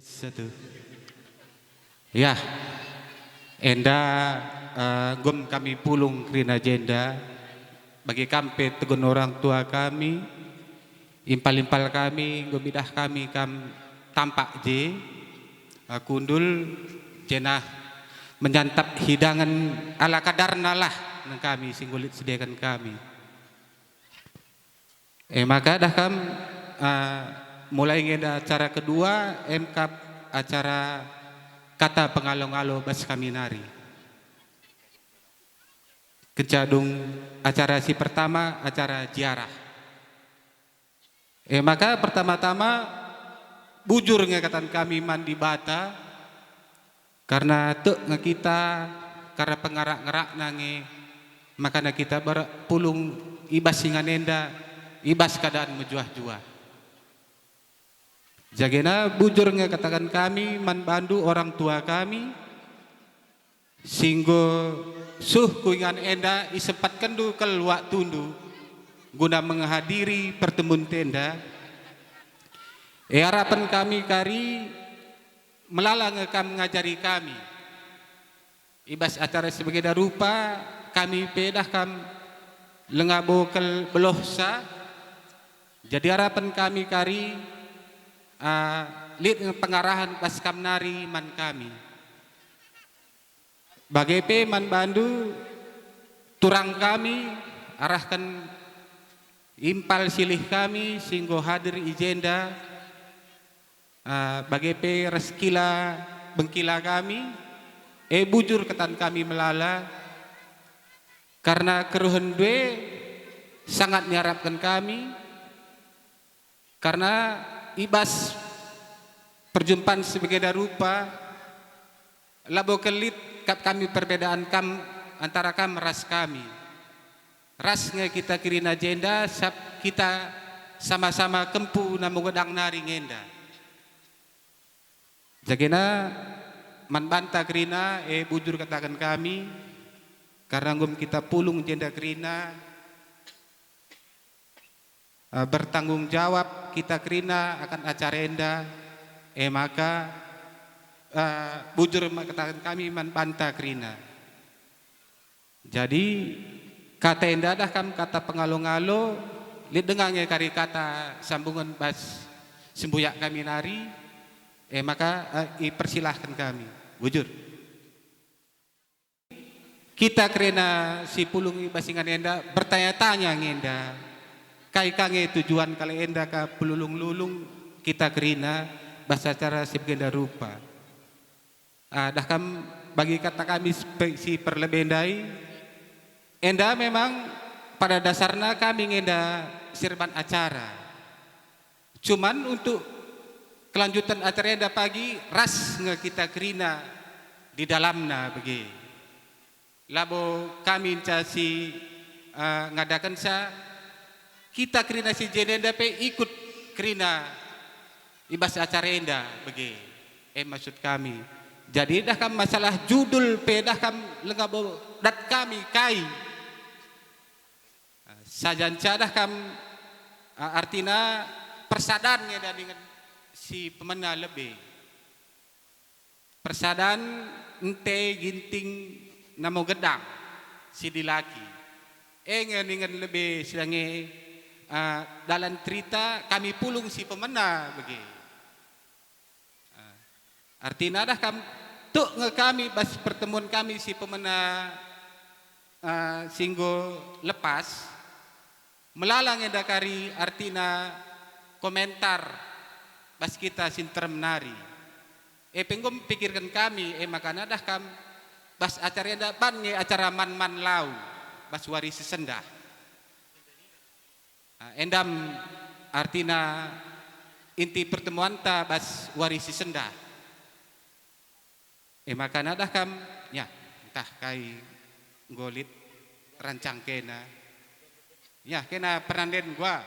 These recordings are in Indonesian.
Satu. Ya, enda gom kami pulung krina jenda bagi kampe tegun orang tua kami, impal-impal kami, gobidah kami kam tampak je kundul jenah menyantap hidangan ala kadarna lah nang kami singgulit sediakan kami. Maka dah kam mulai ngeda acara kedua MK acara kata pengalo-ngalo bas kami nari. Kecadung acara si pertama acara ziarah. Maka pertama-tama bujur ngekatan kami mandi bata karena tek kita karena pengarak-ngarak nange makanya kita pulung ibas singanenda ibas keadaan menjuah-juah. Jagena bujur ngekatakan kami man bandu orang tua kami singgo suh kuingan enda isempat kendu keluak tundu guna menghadiri pertemuan tenda. Harapan kami kari melalang ngekam ngajari kami ibas acara sebagai rupa kami pedah kam lengabo kel belohsa. Jadi harapan kami kari lid pengarahan pas kam nari man kami bagai man bandu turang kami arahkan impal silih kami singgo hadir ijenda bagai reskila bengkila kami bujur ketan kami melala karena keruhan dwe sangat nyarapkan kami karena ibas perjumpaan sebagai rupa labo kelit kami perbedaan antara ras kami rasnya kita kirin agenda kita sama-sama kempu namu gedang nari ngenda jagena man banta kerina bujur katakan kami karena ngom kita pulung jenda kerina bertanggung jawab kita kerina akan acara enda maka bujur katakan kami man banta kerina. Jadi kata enda dah kam kata pengalo-ngalo lid dengannya kari kata sambungan bas sembuyak kami nari maka persilahkan kami bujur kita kerana si pulung basingan enda bertanya-tanya ngenda kai kange tujuan kali enda ka pelulung-lulung kita kerina bahasa cara si genda rupa dah kam bagi kata kami si perlebendai enda memang pada dasarnya kami ngenda sirban acara cuman untuk kelanjutan acara enda pagi ras nge kita kerina di dalamna bagi labo kami si ngadakan sa kita kerina si jenenda pe ikut kerina ibas acara enda bagi maksud kami jadi dah kam masalah judul pe dah kam lengabo dat kami kai sajanca dah kam artina persadannya dan dengan si pemena lebih persadan ente ginting namo gedang si dilaki dengan lebih sidange dalam cerita kami pulung si pemena bagi artinya dah kam tuk nge kami bas pertemuan kami si pemena singgo lepas melalang eda kari artinya komentar bas kita sinterem nari penggom pikirkan kami makanya dah kam bas acara eda ban nge acara man-man lau bas wari sesendah endam artina inti pertemuan ta bas warisi senda makanya dah kam ya entah kai golit rancang kena ya kena penanden gua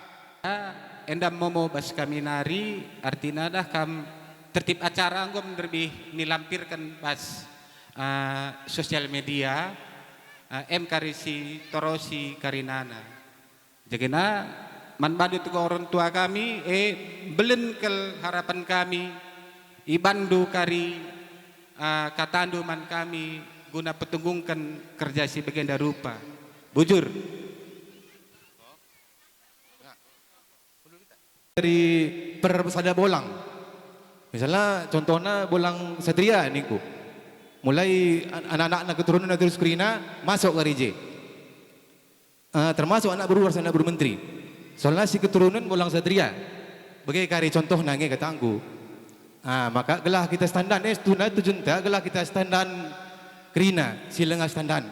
endam momo bas kami nari artina dah kam tertib acara gom lebih nilampirkan bas sosial media karisi torosi karinana jagena man badu orang tua kami belen kel harapan kami ibandu kari katandu man kami guna petunggungkan kerja si Begenda Rupa. Bujur. Dari persada bolang. Misalnya contohnya bolang Satria niku. Mulai anak-anak keturunan terus Krina masuk ke RJ. Termasuk anak berwaris anak bermenteri. Soalnya si keturunan bolang Satria. Bagi kari contoh nange kata angku. Maka gelah kita standan tuna tujunta gelah kita standan Krina silenga standan.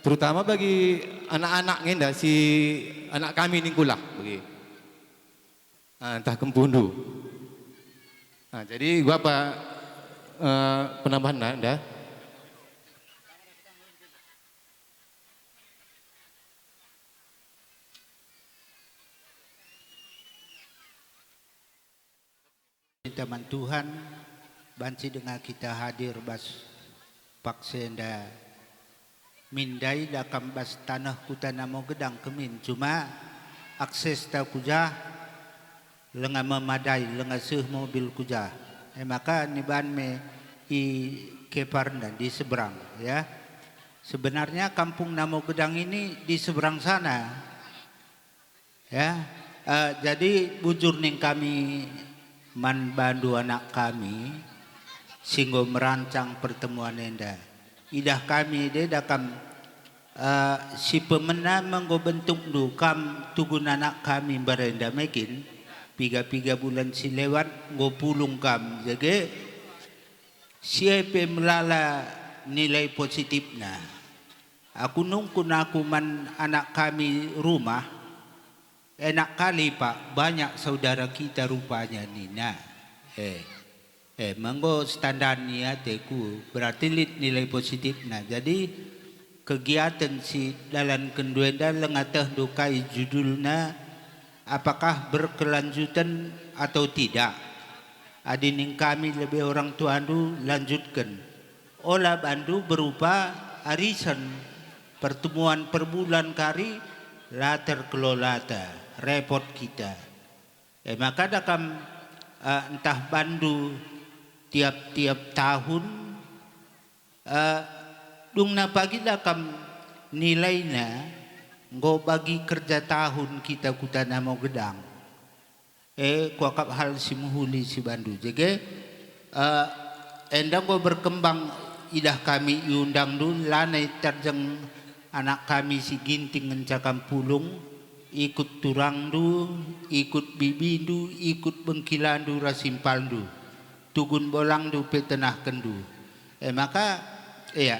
Terutama bagi anak-anak ngenda si anak kami ningkulah bagi. Entah kempundu. Jadi gua apa penambahan anda? Teman Tuhan, banci dengan kita hadir bas paksenda mindai dakam bas tanah kuta namo gedang kemin cuma akses ta kuja lenga memadai lenga seuh mobil kuja maka niban me i keparna di seberang ya. Sebenarnya kampung namo gedang ini di seberang sana ya. Jadi bujur ning kami man bandu anak kami singgo merancang pertemuan enda idah kami de dakam si pemena menggo bentuk du kam tugun anak kami berenda mekin piga bulan si lewat go pulung kam jadi siapa melala nilai positifnya aku nungkun aku man anak kami rumah. Enak kali Pak, banyak saudara kita rupanya Nina. Menggo standar niat teku berarti nilai positif. Nah, jadi kegiatan si dalam kenduenda lengatah dukai judulnya apakah berkelanjutan atau tidak. Adining kami lebih orang tua andu lanjutkan. Olah bandu berupa arisan pertemuan per bulan kari la terkelolata. Repot kita. Maka dakam entah bandu tiap-tiap tahun dungna pagi dakam nilainya nggo bagi kerja tahun kita kuta namo gedang. Kuakap hal si muhuli si bandu. Jadi endang go berkembang idah kami iundang dulu lanai terjeng anak kami si ginting ngencakam pulung ikut turangdu, ikut bibindu, ikut bengkilandu rasimpaldu, tugun bolangdu petenah kendu. Maka ya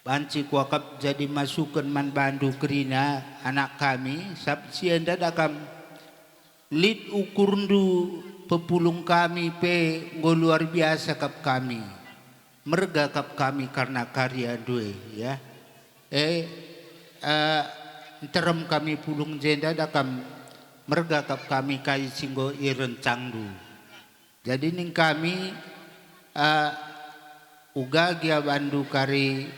banci kuakap jadi masukan man bandu kerina anak kami sab sienda dakam lid ukurndu pepulung kami pe ngo luar biasa kap kami merga kap kami karena karya due ya. Terem kami pulung jenda dakam merga kap kami kai singgo irencangdu. Jadi ning kami uga gia bandu kari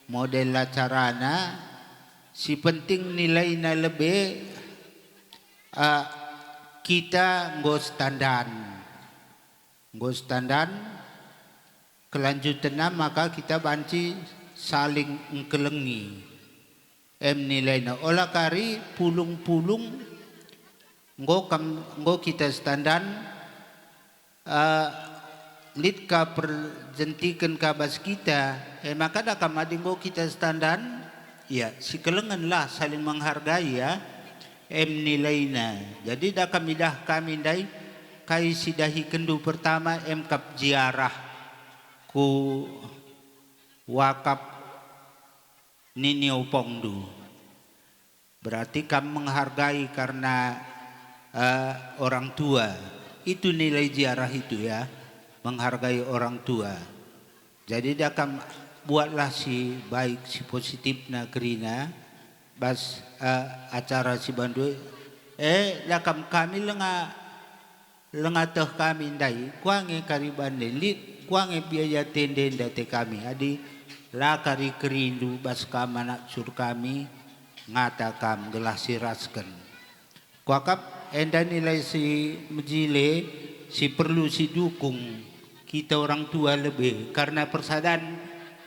model acarana si penting nilainya lebih kita nggo standan kelanjutannya maka kita banci saling ngkelengi nilainya olah kari pulung-pulung nggo kita standan lid ka perjentikan kabas kita maka dah kamadi nggo kita standan ya si kelengan lah saling menghargai ya nilainya jadi dah kami dai kai sidahi kendu pertama kap ziarah ku wakap Nini Upongdu berarti kamu menghargai karena orang tua itu nilai ziarah itu ya menghargai orang tua jadi dia akan buatlah si baik si positif nagerina bas acara si bandu lakam kami lenga toh kami ndai kuange kariban lit kuange biaya tende ndate kami adi la kari kerindu bas kamanak sur kami ngata kam gelah siraskan kuakap enda nilai si mejile si perlu si dukung kita orang tua lebih karena persadaran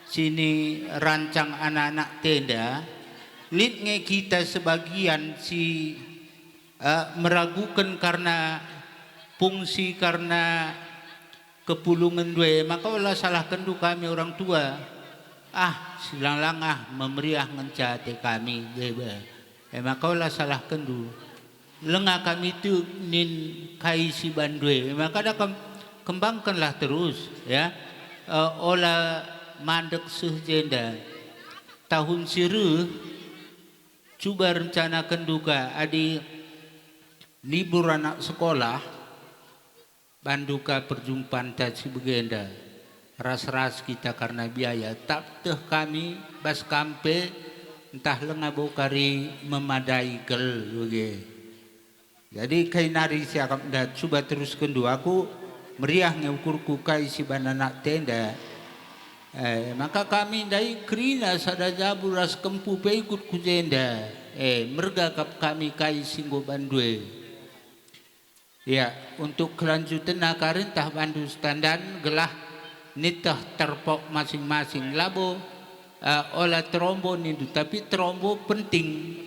sini rancang anak-anak tenda litnya kita sebagian si meragukan karena fungsi karena kepulungan dua maka olah salah kendu kami orang tua silang memeriah ngencate kami bebe maka olah salah kendu lengah kami itu nin kai si bandwe maka ada kembangkanlah terus ya olah mandek sehjenda tahun siru coba rencanakan juga adi libur anak sekolah banduka perjumpaan si begenda ras-ras kita karena biaya tak teh kami bas kampe entah lengah bokari memadai gel begitu. Jadi kai nari siakap dah coba terus kendu aku meriah ngukurku kai si bananak tenda maka kami dari kerina sada jabur ras kempu pe ikut kujenda merga kap kami kai singgo bandue ya untuk kelanjutan nakarin tah bandu standar gelah nitah terpok masing-masing labo olah trombo nindu tapi trombo penting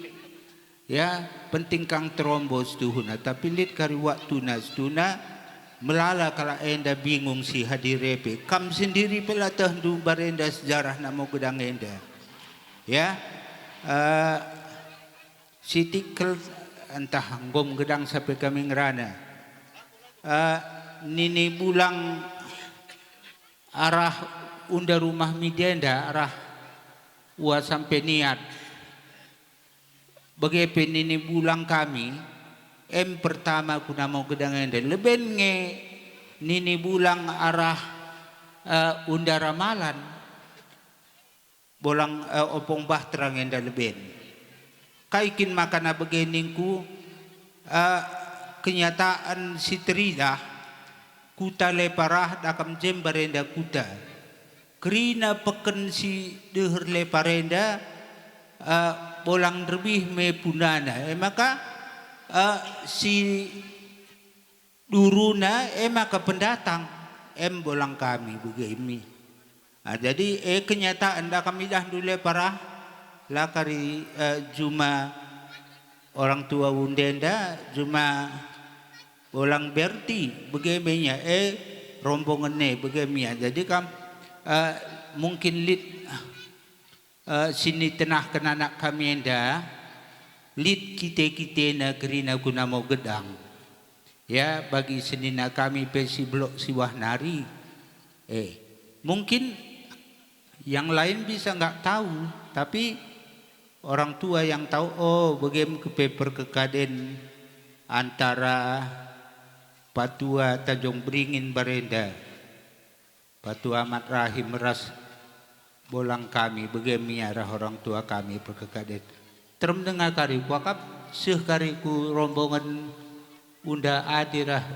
ya penting kang trombo setuhuna tapi lit kari waktu nastuna melala kalau enda bingung si hadirepe kam sendiri pelatah du barenda sejarah namo gedang enda ya sitikel entah ngom gedang sampai kami ngerana nini bulang arah unda rumah midenda arah wa sampai niat bagaimana nini bulang kami pertama kuna mau gedang enda leben nge nini bulang arah unda ramalan bolang opong bahterang enda leben kaikin makana begeningku kenyataan si terida kuta leparah dakam jem barenda kuta kerina peken si deher leparenda bolang lebih me punana maka si duruna maka pendatang bolang kami begini jadi kenyataan dah kami dah dulu parah lah kari juma orang tua undenda juma bolang berti bagaimana rombongan bagaimana jadi kam mungkin lit sini tenah kena anak kami enda lit kita negeri na guna mau gedang ya bagi senina kami pesi blok siwah nari mungkin yang lain bisa nggak tahu tapi orang tua yang tahu bagaimana kepeper kekaden antara Patua Tanjung Beringin Barenda Patua Ahmad Rahim ras bolang kami bagaimana arah orang tua kami perkekaden terem dengar kari wakap seh kariku rombongan unda adirah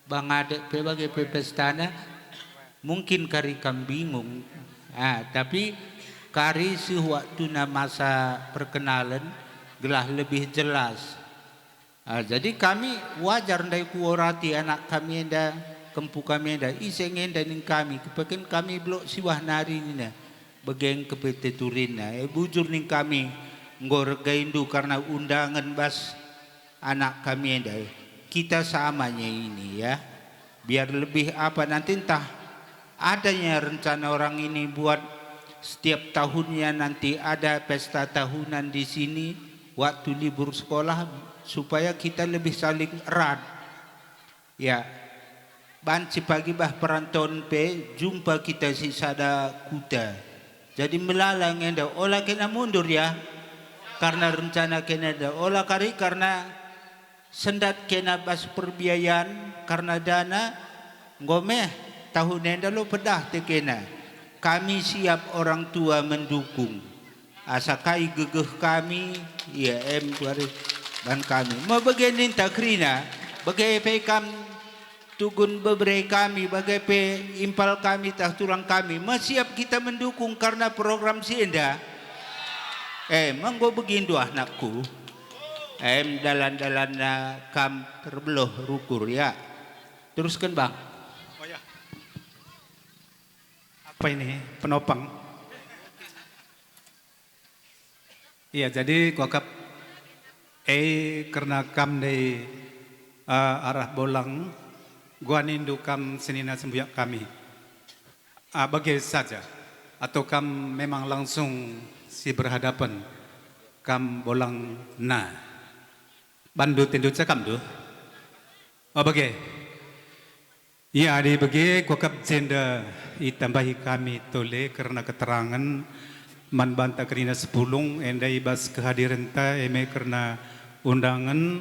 bang adek sebagai pepestana mungkin kari kam bingung tapi kari seh waktu masa perkenalan gelah lebih jelas jadi kami wajar ndai kuorati anak kami enda kempu kami enda iseng enda ning kami kepekin kami blok siwah nari nina begeng kepete turina bujur ning kami ngorgaindu karena undangan bas anak kami enda kita samanya ini ya biar lebih apa nanti entah adanya rencana orang ini buat setiap tahunnya nanti ada pesta tahunan di sini waktu libur sekolah supaya kita lebih saling erat ya banci pagi bah peranton pe jumpa kita si sada kuta jadi melalang enda olah kena mundur ya karena rencana kena ada olah kari karena sendat kena bas perbiayaan karena dana ngomeh tahun enda lo pedah te kena kami siap orang tua mendukung asakai gegeh kami ya dan kami mau begini takrina bagai pekam tugun beberapa kami bagai pe impal kami tah tulang kami siap kita mendukung karena program sienda manggo begitu anakku dalan-dalan kam terbeloh rukur ya Teruskan bang. Oh ya. Apa ini? Penopang. Iya, jadi kuakap karena kam dari arah Bolang, gua nindu kam senina sembuyak kami. Bagai saja. Atau kam memang langsung si berhadapan. Kam Bolang na. Bandu tindu cakam tu. Oh bagai. Iya, di bagai kuakap jenda itambahi kami tole karena keterangan man banta kerina sepulung endai bas kehadiran ta eme karena undangan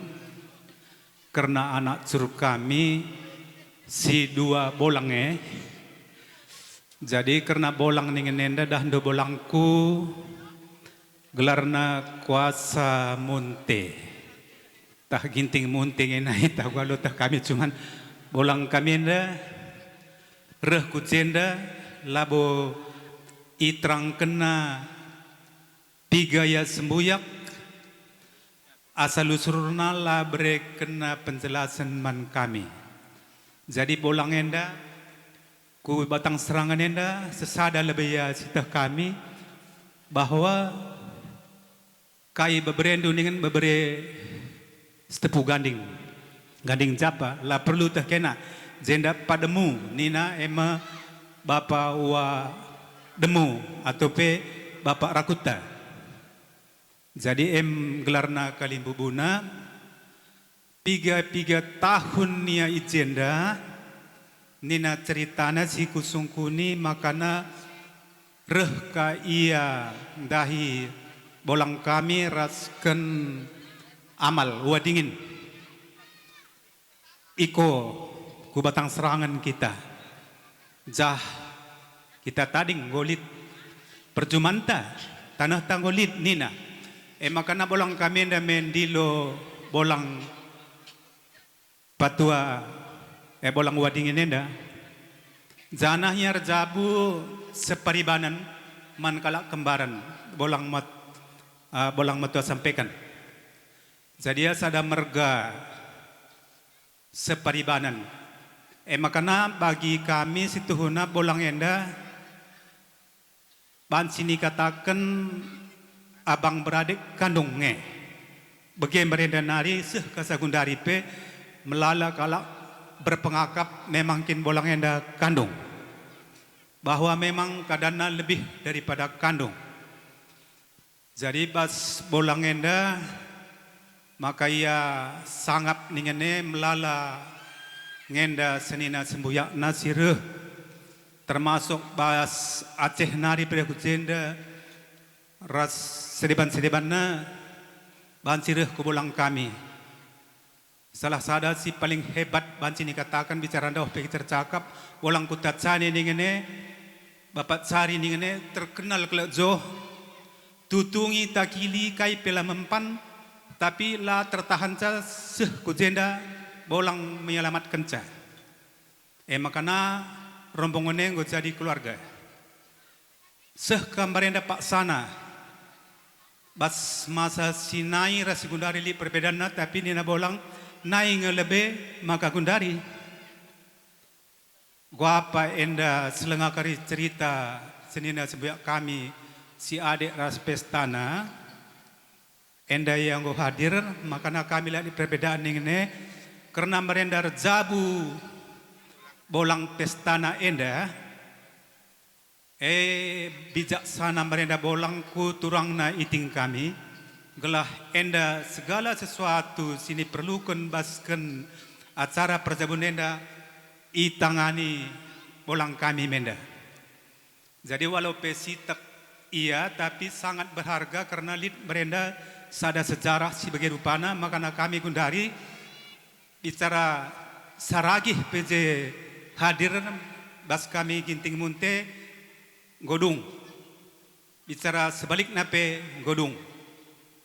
karena anak curug kami si dua bolange jadi karena bolang ningen enda dah do bolangku gelarna kuasa munte tah ginting munting enai tah walau tah kami cuman bolang kami enda reh kucenda labo itrang kena tiga ya sembuyak asal usurna labre kena penjelasan man kami. Jadi bolang enda ku batang serangan enda sesada lebih ya cita kami bahwa kai beberendu dengan bebere setepu ganding japa la perlu teh kena jenda pademu nina ema bapa wa demu atau pe bapak rakuta. Jadi gelarna kalimbubuna 3 tahun nia ijenda nina ceritana si kusungkuni makana reh ka ia dahi bolang kami rasken amal wadingin iko kubatang serangan kita jah kita tading golit perjumanta tanah tanggolit nina makana bolang kami nda mendilo bolang patua bolang wadingin nenda janahnya rejabu separibanan man kalak kembaran bolang matua sampaikan jadi sada merga separibanan makana bagi kami situhuna bolang enda ban sini katakan abang beradik kandung nge. Bagi mereka nari seh kasagundari pe melala kalak berpengakap memang kin bolang enda kandung. Bahwa memang kadana lebih daripada kandung. Jadi pas bolang enda maka ia sangat ningene melala ngenda senina sembuyak nasireh termasuk bahas Aceh nari pada kujenda ras sedeban-sedebanna bahan sireh ke bolang kami salah sada si paling hebat bahan sini katakan bicara dah pergi tercakap bolang kutat sani ningene bapak sari ningene terkenal kelak joh tutungi takili kai pela mempan tapi la tertahan ca seh kujenda bolang menyelamatkan ca makana rombongan gue jadi keluarga. Seh kambarenda Pak Sana. Bas masa sinai rasi gundari li perbedaan tapi nina bolang naik ngelebe maka gundari. Gua apa enda selengah kari cerita senina sebuah kami si adik ras pestana enda yang gua hadir makana kami lihat perbedaan ini karena merenda rejabu bolang pestana enda bijaksana merenda bolangku turangna iting kami gelah enda segala sesuatu sini perlukan basken acara perjabun enda itangani bolang kami menda jadi walau pesitak iya tapi sangat berharga karena lid merenda sada sejarah sebagai rupana makana kami gundari bicara saragih PJ hadir bas kami ginting munte godung bicara sebalik nape godung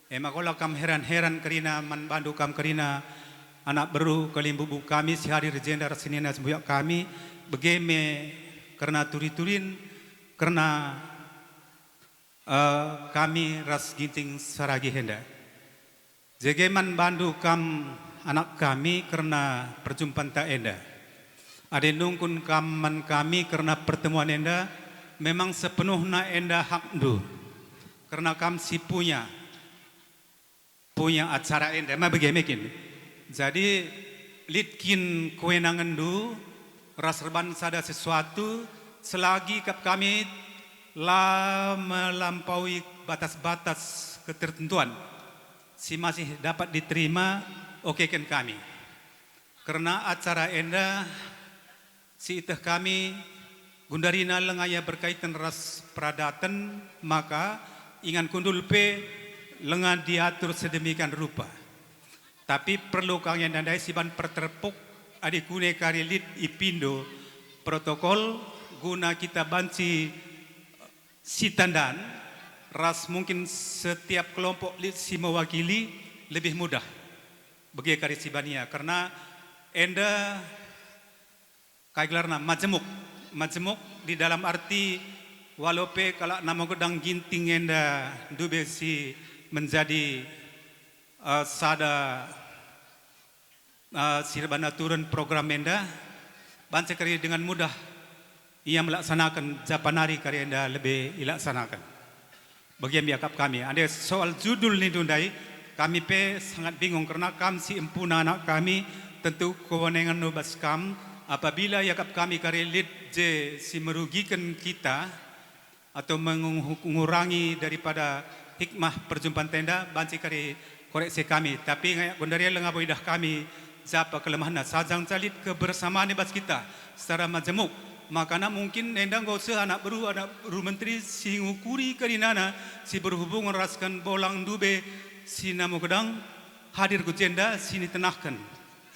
makola kam heran-heran kerina man bandu kam kerina anak beru kalimbubu kami si hari rejenda rasinina sembuyak kami begeme karena turi-turin karena kami ras ginting saragi henda jegeman bandu kam anak kami karena perjumpaan tak enda Ada nungkun kaman kami karena pertemuan enda memang sepenuhnya enda hakdu. Karena kami si punya acara enda, ma bagaimana? Jadi litkin kewenangan du, rasrban sada sesuatu selagi kami lah melampaui batas-batas ketertentuan, si masih dapat diterima, oke kan kami. Karena acara enda si itah kami gundarina lengaya berkaitan ras pradatan, maka ingan kundul pe lenga diatur sedemikian rupa. Tapi perlu kang yang dandai siban perterpuk adik gune karilit ipindo protokol guna kita banci si tandan ras mungkin setiap kelompok si mewakili lebih mudah bagi kari sibania karena enda kaigelarna majemuk di dalam arti walaupun kalau nama gedang ginting enda dube si menjadi sada sirbana turun program enda banca kari dengan mudah ia melaksanakan japanari kari enda lebih ilaksanakan bagian biakap kami ada soal judul ni dundai kami pe sangat bingung karena kami si empuna anak kami tentu kewenangan nubas kam apabila yakap kami kari lead je si merugikan kita atau mengurangi daripada hikmah perjumpaan tenda banci kari koreksi kami tapi ngayak gondaria lengah boidah kami siapa kelemahannya sajang calit kebersamaan bas kita secara majemuk makana mungkin endang gose anak baru menteri si ngukuri karinana si berhubungan raskan bolang dube si namo gedang hadir ku jenda sini tenahkan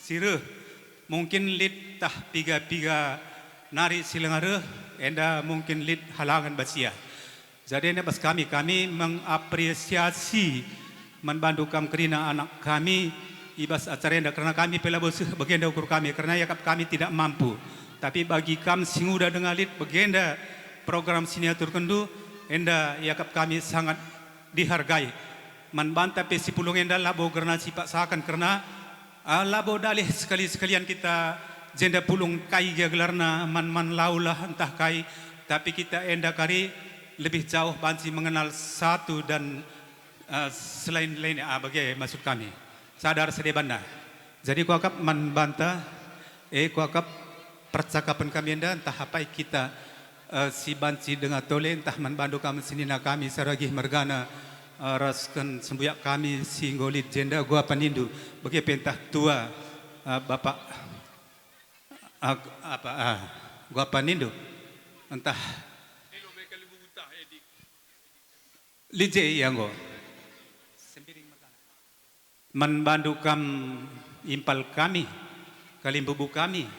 sireh mungkin lid tah piga nari silengare enda mungkin lid halangan basia jadi ini pas kami mengapresiasi membantu kam kerina anak kami ibas acara enda karena kami pelabos bagenda ukur kami karena yakap kami tidak mampu tapi bagi kam singuda dengan lid bagenda program siniatur kendu enda yakap kami sangat dihargai membantah pesi pulung enda labo karena sipak sakan karena labo dalih sekalian kita jenda pulung kai gelarna man laulah entah kai tapi kita enda kari lebih jauh banci mengenal satu dan selain-lainnya bagai maksud kami sadar sedebanda jadi kuakap membantah kuakap percakapan kami enda entah apa kita si banci dengan tole entah membantu kami sinina kami saragih mergana raskan sembuyak kami singgolit jenda gua panindu bagi pentah tua bapak gua panindu entah lije yang go membantu impal kami kalimbubu kami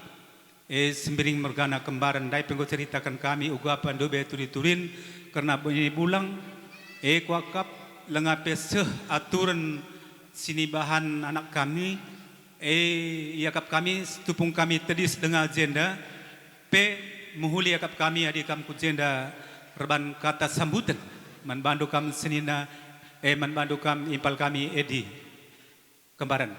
sembiring mergana kembaran dai penggo ceritakan kami uga pandube turin karena bunyi bulang kuakap lengape seh aturan sini bahan anak kami yakap kami tupung kami tedis dengan agenda muhuli yakap kami adik kam kujenda reban kata sambutan membantu kam senina membantu kam impal kami edi kembaran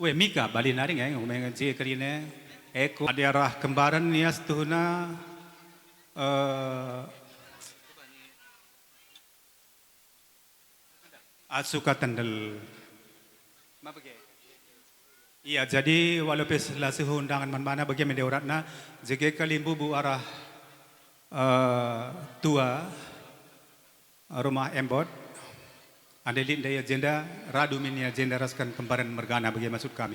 Mika bali nari ngai ngomong je kerine eko adiarah kembaran nias tuhuna asuka tandel iya jadi walaupun setelah suhu undangan mana bagi mendeoratna jege kalimbu bu arah tua rumah embot Andelin daya agenda radu mini agenda raskan kembaran mergana bagi maksud kami.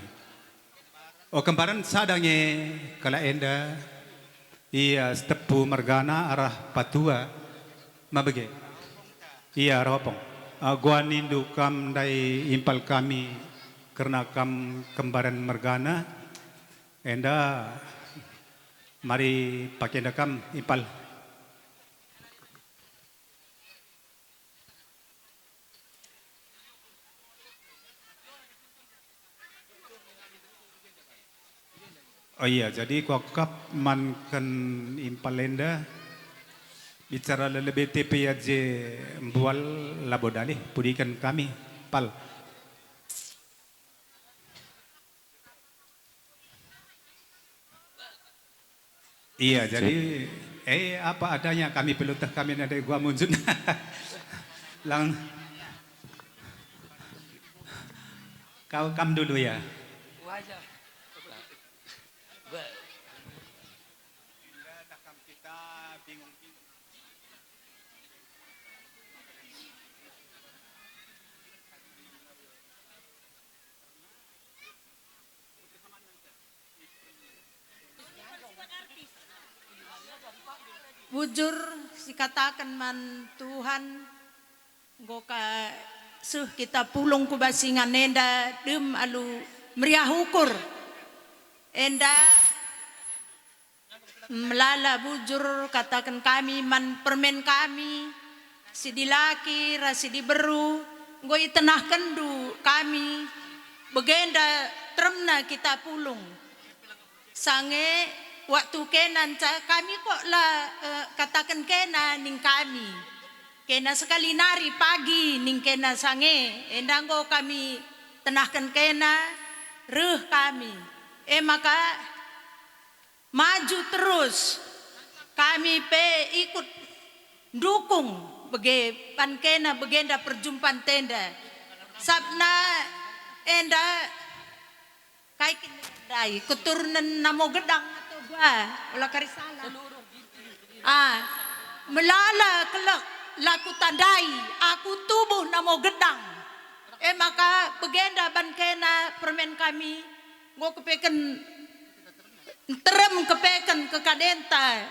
Kembaran sadangnya kala enda iya stepu mergana arah patua mabege. Iya ropong. Gua nindu kam dai impal kami karena kam kembaran mergana enda mari pakai kam impal Oh iya, jadi kuakap mankan impalenda bicara lebih TP aja bual labodali pudikan kami pal Iya, jadi apa adanya kami pelutah kami ada gua munjun. Lang kau kam dulu ya. Bujur sikatakan man Tuhan goka suh kita pulung ku basingan enda dem alu meriah ukur enda melala bujur katakan kami man permen kami sidi laki rasidi beru ngoi tenah kendu kami begenda tremna kita pulung sange waktu kenan kami kok lah katakan kena ning kami kena sekali nari pagi ning kena sange endanggo kami tenahkan kena reh kami maka maju terus kami pe ikut dukung bege pan kena begenda perjumpaan tenda sabna enda kai dai keturunan namo gedang olah karisala melala kelak laku tandai aku tubuh namo gedang maka begenda ban kena permen kami ngo kepeken terem kepeken ke kadenta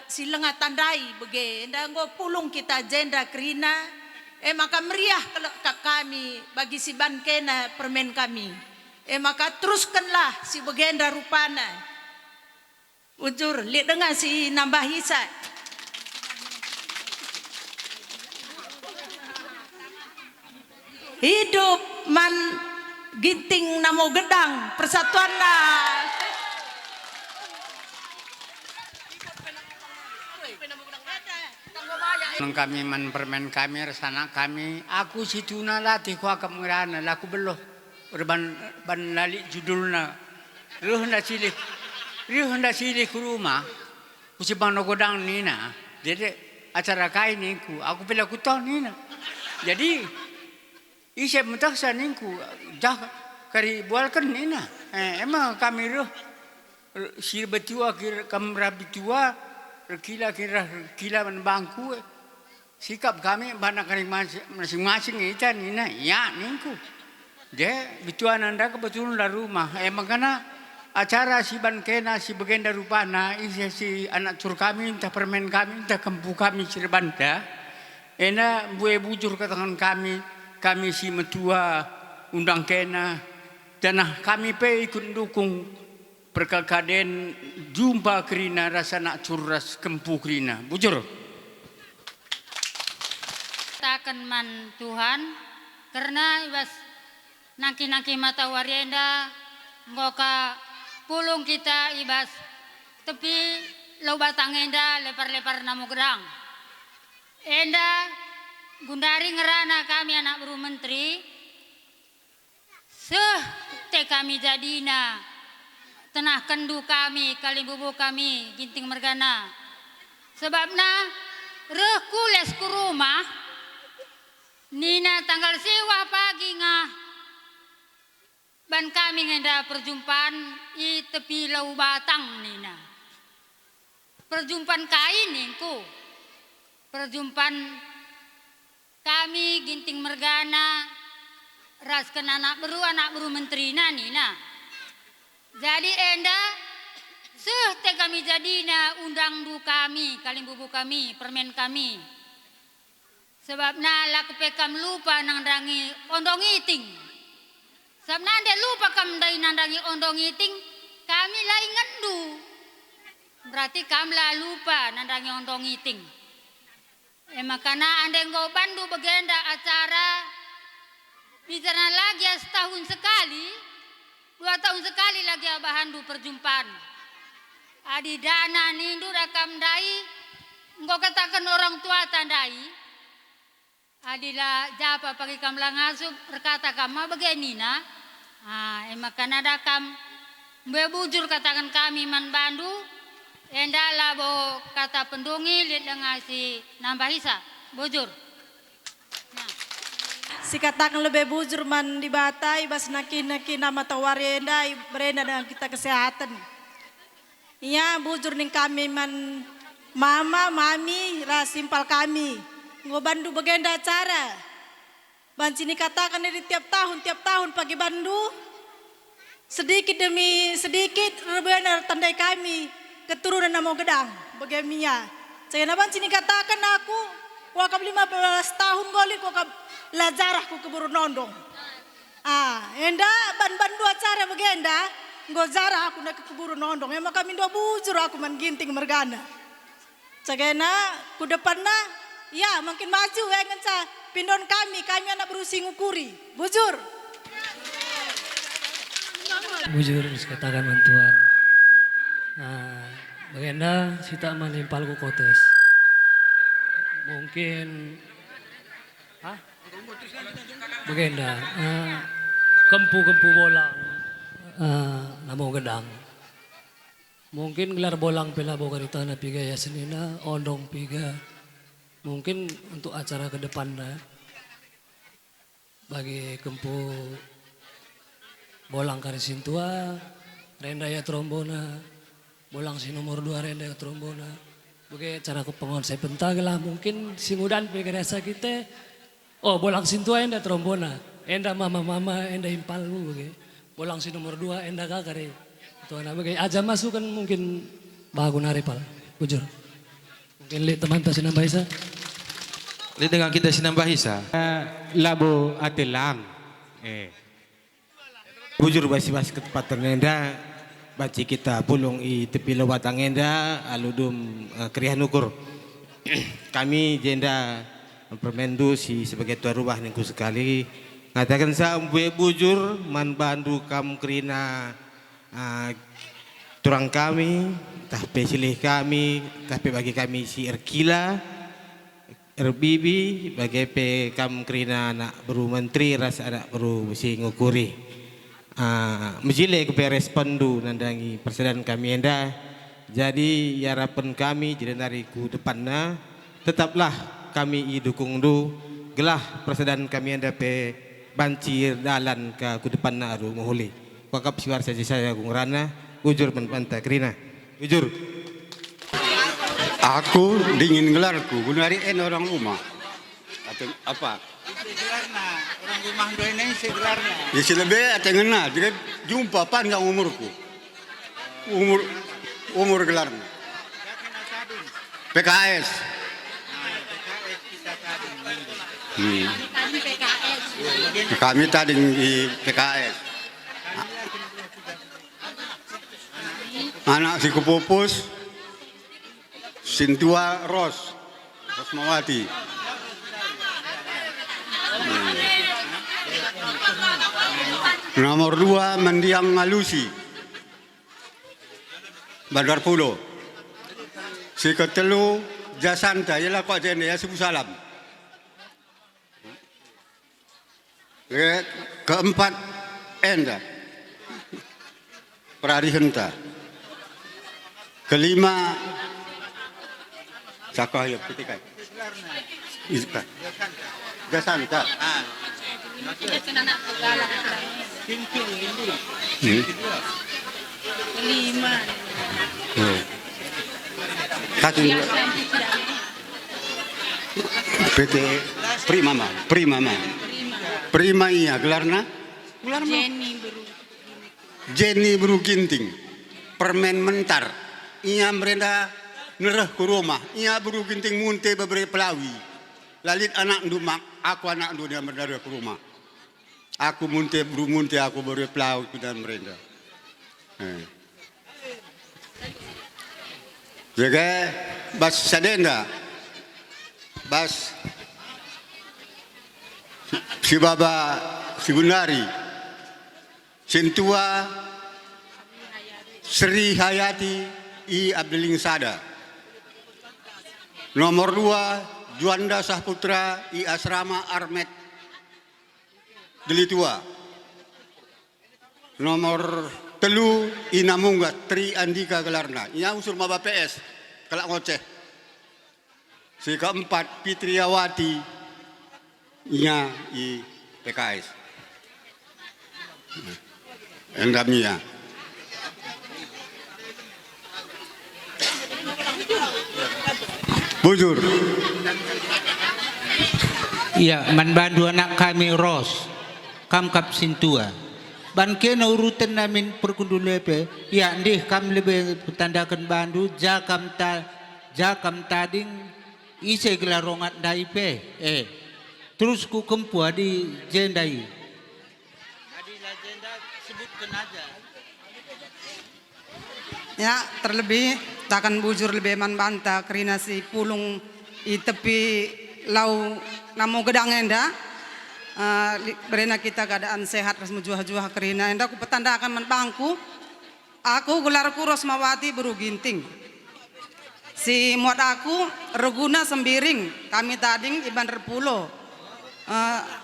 silenga tandai begenda ngo pulung kita jenda krina maka meriah kelak kami bagi si ban kena permen kami maka teruskanlah si begenda rupana Ujur, lihat dengar si nambah hisa. Hidup man ginting namo gedang persatuan lah. Kami man permen kami resana kami aku situna latih ku akam ngerana laku beloh ban lali judulna ruh na cilik ke rumah, kusi bang godang nina. Jadi acara kain ningku, aku pilih aku tahu nina. Jadi isep mentaksa ningku, dah kari bualkan nina. Emang kami roh sir betua kira kamrabi tua, kila bangku. Sikap kami banyak kari masing-masing itu nina, ya ningku. Dia betua nanda kebetulan dari rumah. Emang karena acara si ban kena si begenda rupana isi si anak cur kami entah permen kami entah kempu kami cirebanda ena bue bujur ke tangan kami si metua undang kena dan kami pe ikut dukung perkakaden jumpa kerina rasa nak curras kempu kerina bujur takkan man Tuhan karena ibas naki mata warienda ngoka pulung kita ibas tepi lau batang enda lepar namo gerang enda gundari ngerana kami anak baru menteri te kami jadina tenah kendu kami kali bubu kami ginting mergana sebabna reh kules ku rumah nina tanggal sewa pagi ngah ban kami ngenda perjumpaan i tepi lau batang nina. Perjumpaan kain ningku. Perjumpaan kami ginting mergana raskan anak baru menteri nina. Jadi enda te kami jadina undang du kami kaling bubu kami permen kami. Sebabna lah kepekam lupa nang dangi ondong iting. Sabna ande lupa kam dai nandangi ondong iting kami lai ngendu. Berarti kam la lupa nandangi ondong iting. Makana ande ngau bandu begenda acara bicara lagi setahun sekali 2 tahun sekali lagi abahandu perjumpaan. Adi dana nindu rakam dai ngau katakan orang tua tandai. Adila japa pagi kam langasup berkata kama begini na. Makana ada kam bebujur katakan kami man bandu Enda labo kata pendungi lihat dengan si nambah hisa. Bujur. Nah. Si katakan lebih bujur man di batai bas naki nama tawari endai berenda dengan kita kesehatan. Iya bujur ning kami man mama mami rasimpal kami ngobandu bagenda acara. Banci ni katakan dari tiap tahun pagi bandu sedikit demi sedikit benar tandai kami keturunan Namo Gedang bagamia. Saya banci ni katakan aku wakab 15 tahun goli wakab lajarah ku keburu nondong. Enda bandu acara bagenda ngozara aku nak keburu nondong. Emang kami do bujur aku mengginting mergana. Cagena ku depanna ya makin maju engen sa pindon kami anak berusi ngukuri. Bujur. Bujur katakan bantuan. Bagenda sita menimpal ku kotes. Mungkin bagenda kempu bolang Namo Gedang. Mungkin gelar bolang pela bokarita na piga ya senina ondong piga. Mungkin untuk acara ke depan bagi kempu bolang karisin tua, renda ya trombona, bolang si nomor 2 renda ya trombona. Bagi cara ke pengonsep pentag lah mungkin singudan piga rasa kita. Oh bolang sintua enda trombona, enda mama enda impalmu bagi. Bolang si nomor 2 enda kakare. Itu anak bagi aja masuk kan mungkin bagus nari pal, bujur. Mungkin lihat teman tas sinambah isa. Lihat dengan kita sinambah isa. Labo atelang. Bujur basi ke tempat ternenda baci kita pulung i tepi lewatang enda aludum kriah nukur. Kami jenda permendu si sebagai tuan rumah ningku sekali ngatakan sa bujur man bandu kam kerina turang kami tapi silih kami tapi bagi kami si erkila erbibi bagi pe kam kerina anak beru menteri rasa anak beru si ngukuri mejile ke respondu nandangi persediaan kami enda jadi harapan kami jadi nariku depanna tetaplah kami dukung du gelah persediaan kami enda pe bancir dalan ke depanna aru mohuli wakap siwar saja saya kungrana ujur menpanta kerina ujur aku dingin gelarku gunari orang rumah atau apa Orang rumah do ini segelarnya. ya selebih atau ngena dia jumpa panjang umurku umur gelarnya PKS kami tadi di PKS anak si Kupupus Sintua Rosmawati nomor 2 Mendiang Ngalusi Bandar Pulo si ketelu Jasanta ialah kok jende ya Sibu Salam keempat Enda Pradihenta kelima Cakah ya petikai Jasanta Lima. PT Prima iya gelarna Jenny Beru Ginting permen mentar iya merenda nereh ke rumah iya Beru Ginting munte beberapa pelawi lalit anak dumak aku anak dunia merenda ke rumah aku munte aku beberapa pelawi dan merenda jaga bas sadenda bas si baba si Gunari Sintua Sri Hayati I Abdeling Sada nomor 2 Juanda Sahputra I Asrama Armet Delitua nomor Telu ina munga Tri Andika gelarna. Ia unsur maba PS. Kelak ngoceh. Si keempat Fitriawati. Ia i PKS. Endamia. Bujur. Iya, manbandu anak kami Ros. Kamkap Sintua. Ban kena urutan namin perkundulepe. Ya, ndih kam lebih tandakan bandu jakam tading ise gelarongat daipe. Terus ku kempua di jendai. Adilah jenda sebutkan aja. Ya, terlebih takkan bujur lebih man banta kerina si pulung i tepi lau namo gedang enda. Berena kita keadaan sehat ras mujuah-juah kerina enda ku petanda akan man bangku. Aku gelarku Rosmawati Beruginting. Si muat aku Reguna Sembiring, kami tading di Bandar Pulo.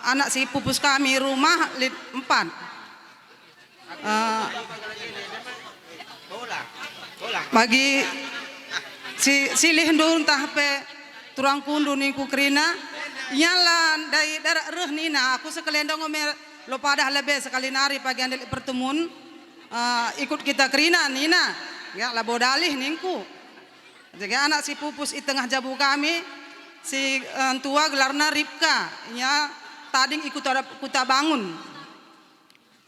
Anak si pupus kami rumah lid 4. Bagi silih ndung tahpe turang kundu niku kerina nyala dari darak reh nina aku sekelendong ngomer lo pada lebe sekali nari pagi andel pertemuan ikut kita kerina nina ya labo dalih ningku jadi anak si pupus di tengah jabu kami si tua gelarna Ripka nya tading ikut ada kuta bangun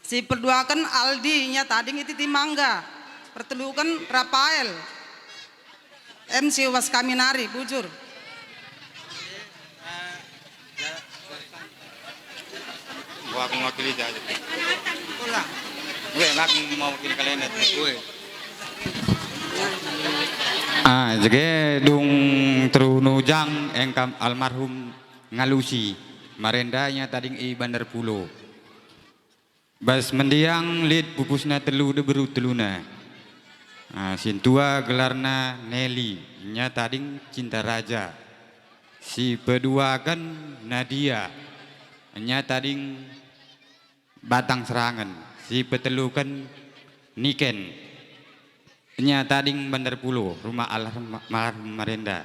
si perduakan Aldi nya tading itu timangga pertelukan Rafael MC was kami nari bujur. Gua aku mewakili aja. Pulang. Gue nak mau wakili kalian gue. Jadi dung terunujang engkam almarhum ngalusi marendanya tading i Bandar Pulo. Bas mendiang lid pupusna telu de beru teluna. Sintua gelarna Nelly nya tading Cinta Raja. Si pedua kan Nadia nya tading Batang Serangan. Si petelukan Niken nya tading Bandar Pulo rumah almarhum Marenda.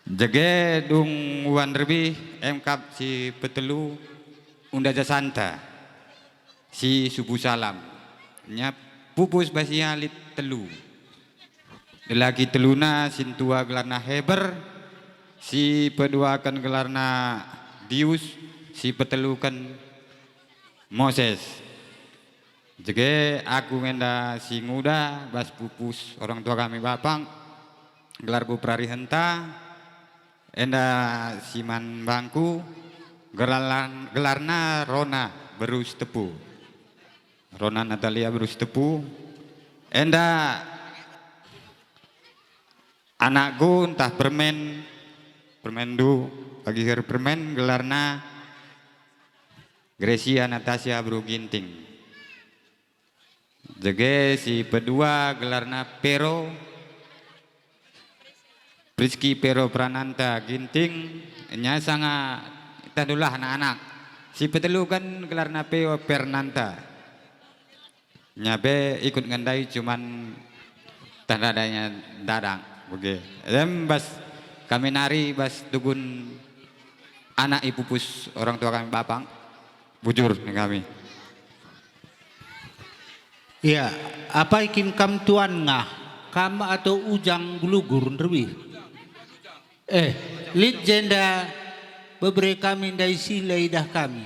Jege dung wan lebih emkap si petelu Unda Jasanta si Subuh Salam nya pupus basia lit telu. Lagi teluna sintua gelarna Heber si peduakan gelarna Dius si petelukan Moses. Jege aku ngenda si nguda bas pupus orang tua kami bapang gelarku Prari Henta enda siman bangku gelarna Rona Berus Tepu. Rona Natalia Berus Tepu enda anakku entah permendu pagi hari permen gelarna Gracia Natasha Beruginting. Jege si pedua gelarna Pero Rizky Pero Prananta Ginting nya sanga tadulah anak-anak. Si petelu kan gelarna Peo Pernanta. Nyabe ikut ngandai cuman tandanya dadang. Oke. Bas kami nari bas dugun anak ipupus orang tua kami bapang. Bujur nih kami. Ya, apa ikin kam tuan ngah, kam atau ujang gulugur nderwi. Lid jenda bebre kami dari silai dah kami.